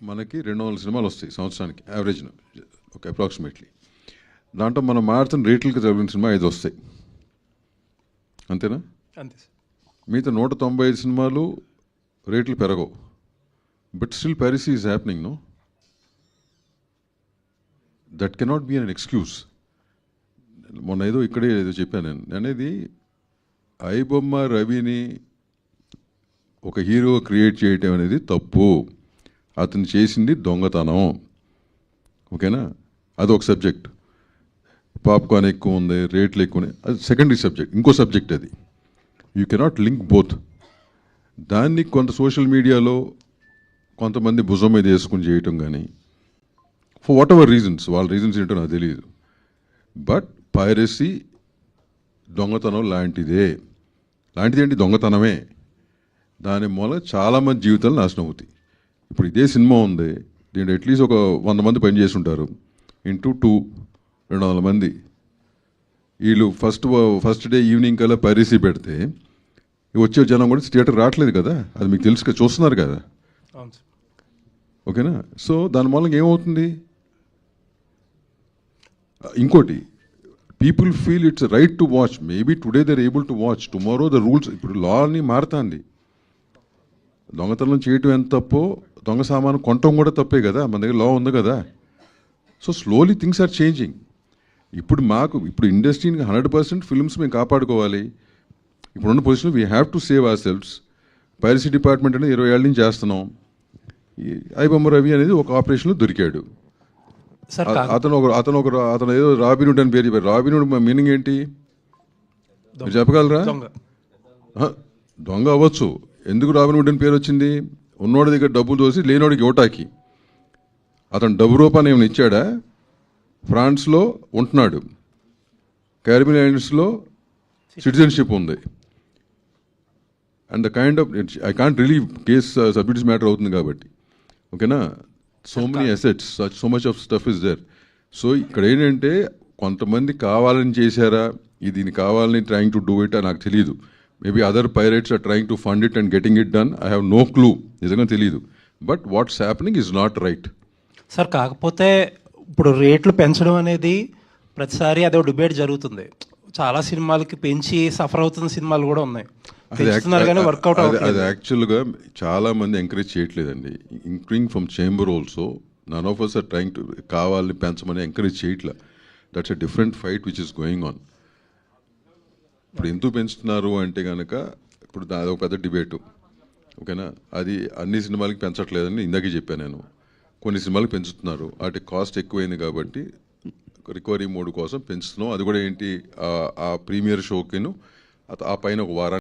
మనకి 200 సినిమాలు వస్తాయి సంవత్సరానికి యావరేజ్, ఒక అప్రాక్సిమేట్లీ. దాంట్లో మనం మారుతున్న రేట్లకి చదివిన సినిమా 5 వస్తాయి, అంతేనా? అంతే సార్. మిగతా 195 సినిమాలు రేట్లు పెరగవు. But still piracy is happening, no? That cannot be un excuse. మొన్న ఏదో ఇక్కడే ఏదో చెప్పాను నేను అనేది, ఐబొమ్మ రవిని ఒక హీరో క్రియేట్ చేయటం అనేది తప్పు. అతను చేసింది దొంగతనం, ఓకేనా? అదొక సబ్జెక్ట్. పాప్కార్న్ ఎక్కువ ఉంది, రేట్లు ఎక్కువ ఉన్నాయి, అది సెకండరీ సబ్జెక్ట్, ఇంకో సబ్జెక్ట్ అది. You cannot link both. దాన్ని కొంత సోషల్ మీడియాలో కొంతమంది భుజం మీద వేసుకుని చేయటం కానీ, ఫర్ వాట్ ఎవర్ రీజన్స్, వాళ్ళ రీజన్స్ ఏంటో నాకు తెలియదు. బట్ పైరసీ దొంగతనం లాంటిదే. లాంటిదేంటి? దొంగతనమే. దాని మూల చాలామంది జీవితాలు నాశనం అవుతాయి. ఇప్పుడు ఇదే సినిమా ఉంది, దీంట్లో అట్లీస్ట్ ఒక 100 మంది పనిచేసి ఉంటారు, ఇంటూ 200 మంది. వీళ్ళు ఫస్ట్ డే ఈవినింగ్ కల్లా పైరసీ పెడితే వచ్చే జనం కూడా థియేటర్ రావట్లేదు కదా, అది మీకు తెలుసు కదా, చూస్తున్నారు కదా, ఓకేనా? సో దాని మూలంగా ఏమవుతుంది? ఇంకోటి, people feel it's right to watch. Maybe today they are able to watch, tomorrow the rules. ఇప్పుడు లా అని మారుతుంది. దొంగతనం చేయటం ఎంత తప్పో, దొంగ సామాను కొనటం కూడా తప్పే కదా, మన దగ్గర లా ఉంది కదా. So slowly things are changing. ఇప్పుడు ఇండస్ట్రీని 100% ఫిల్మ్స్ మేము కాపాడుకోవాలి. ఇప్పుడున్న position we have to save ourselves. Piracy department అనేది 20 ఏళ్ళ నుంచి చేస్తున్నాం. ఐబొమ్మ రవి అనేది ఒక ఆపరేషన్లో దొరికాడు. అతను ఏదో రాబిన్హుడ్ అని పేరు చెప్పారు. రాబిన్హుడ్ మీనింగ్ ఏంటి మీరు చెప్పగలరా? దొంగ అవ్వచ్చు. ఎందుకు రాబిన్హుడ్ అని పేరు వచ్చింది? ఉన్నోడి దగ్గర డబ్బు దోసి లేనోడికి ఇవ్వటానికి. అతను డబ్బు రూపాన్ని ఏమైనా ఇచ్చాడా? ఫ్రాన్స్లో ఉంటున్నాడు, క్యారిబియన్ ఐలాండ్స్లో సిటిజన్షిప్ ఉంది. And the kind of, I can't relieve case, subjects matter అవుతుంది కాబట్టి, ఓకేనా? So many assets, so much of stuff is there. సో ఇక్కడ ఏంటంటే కొంతమంది కావాలని చేశారా, దీన్ని కావాలని ట్రయింగ్ టు డూ ఇట్ అని నాకు తెలియదు. Maybe other pirates are trying to fund it and getting it done. I have no clue, నిజంగా తెలియదు. But what's happening is not right. Sir కాకపోతే ఇప్పుడు రేట్లు పెంచడం అనేది ప్రతిసారి అదే డిబేట్ జరుగుతుంది. చాలా సినిమాలకి పెంచి సఫర్ అవుతున్న సినిమాలు కూడా ఉన్నాయి. అది యాక్చువల్గా చాలా మంది ఎంకరేజ్ చేయట్లేదండి, including from chamber also. None of us are trying to కావాలని పెంచమని ఎంకరేజ్ చేయట్లా. That's a different fight which is going on. ఇప్పుడు ఎందుకు పెంచుతున్నారు అంటే కనుక, ఇప్పుడు అది ఒక పెద్ద డిబేటు, ఓకేనా? అది అన్ని సినిమాలకి పెంచట్లేదని ఇందాకే చెప్పాను నేను. కొన్ని సినిమాలకు పెంచుతున్నారు, వాటి కాస్ట్ ఎక్కువైంది కాబట్టి రికవరీ మోడ్ కోసం పెంచుతున్నాం. అది కూడా ఏంటి, ఆ ప్రీమియర్ షోకిను ఆ పైన ఒక వారానికి